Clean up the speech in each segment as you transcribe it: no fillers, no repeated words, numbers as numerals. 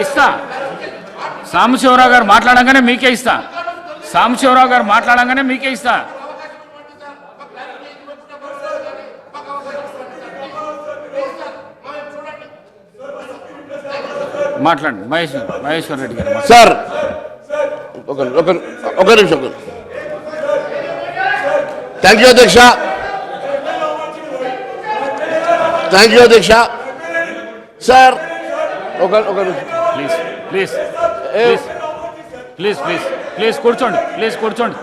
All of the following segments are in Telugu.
ఇస్తా. సాంబశివరావు గారు మాట్లాడంగానే మీకే ఇస్తా. సాంబశివరావు గారు మాట్లాడంగానే మీకే ఇస్తా. మాట్లాడండి మహేశ్వర్ రెడ్డి గారు. సార్ ఒక నిమిషం. థ్యాంక్ యూ అధ్యక్ష. థ్యాంక్ యూ అధ్యక్ష. సార్ ఒక నిమిషం please please please please please కూర్చోండి. ప్లీజ్ కూర్చోండి.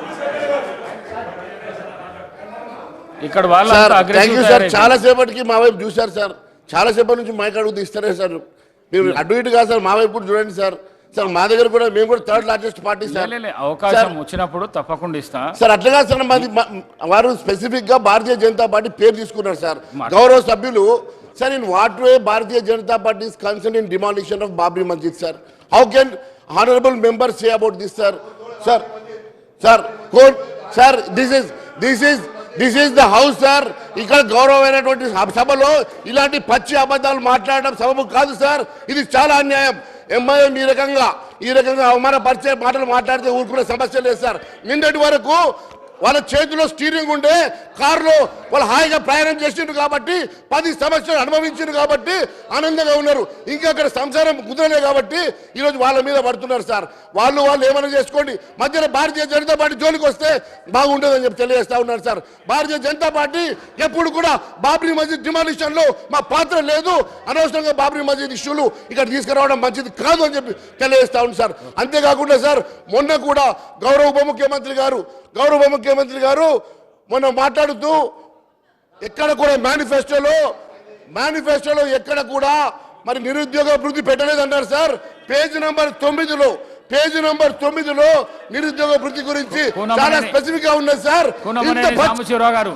ఇక్కడ వాళ్ళ చాలా సేపటికి మా వైపు చూశారు సార్. చాలా సేపటి నుంచి మైక్ అడుగుతూ ఇస్తారే సార్. మీరు అటు ఇటు కాదు సార్, మా వైపు కూడా చూడండి సార్. సార్ మా దగ్గర కూడా మేము కూడా థర్డ్ లార్జెస్ట్ పార్టీ సార్. అవకాశం వచ్చినప్పుడు తప్పకుండా ఇస్తా సార్. అట్లా సార్ మాది వారు స్పెసిఫిక్ గా భారతీయ జనతా పార్టీ పేరు తీసుకున్నారు సార్. గౌరవ సభ్యులు sir, in what way Bharatiya Janata party is concern in demolition of Babri Masjid sir? How can honourable member say about this sir? Sir this is the house sir. ఇక్కడ గౌరవమైనటువంటి సభలో ఇలాంటి పచ్చి అబద్ధాలు మాట్లాడడం సబబు కాదు సార్. ఇది చాలా అన్యాయం. ఎంఐఎం ఈ రకంగా అవమానపరిచే మాటలు మాట్లాడితే ఊరుకునే సమస్య లేదు సార్. నిన్నటి వరకు వాళ్ళ చేతిలో స్టీరింగ్ ఉండే కారులో వాళ్ళు హాయిగా ప్రయాణం చేసిండ్రు కాబట్టి 10 సంవత్సరాలు అనుభవించారు కాబట్టి ఆనందంగా ఉన్నారు. ఇంకా అక్కడ సంసారం కుదరలే కాబట్టి ఈరోజు వాళ్ళ మీద పడుతున్నారు సార్. వాళ్ళు ఏమైనా చేసుకోండి, మధ్యలో భారతీయ జనతా పార్టీ జోలికి వస్తే బాగుంటుందని చెప్పి తెలియజేస్తా ఉన్నారు సార్. భారతీయ జనతా పార్టీ ఎప్పుడు కూడా బాబ్రీ మస్జిద్ డిమాలిషన్ లో మా పాత్ర లేదు. అనవసరంగా బాబ్రీ మస్జిద్ ఇష్యూలు ఇక్కడ తీసుకురావడం మంచిది కాదు అని చెప్పి తెలియజేస్తా ఉంది సార్. అంతేకాకుండా సార్, మొన్న కూడా గౌరవ ఉప ముఖ్యమంత్రి గారు మొన్న మాట్లాడుతూ ఎక్కడ కూడా మేనిఫెస్టోలో ఎక్కడ కూడా మరి నిరుద్యోగ అభివృద్ధి పెట్టలేదన్నారు సార్. పేజ్ నంబర్ 9లో నిరుద్యోగ అభివృద్ధి గురించి చాలా స్పెసిఫిక్ గా ఉన్నది సార్. సాంబశివరావు గారు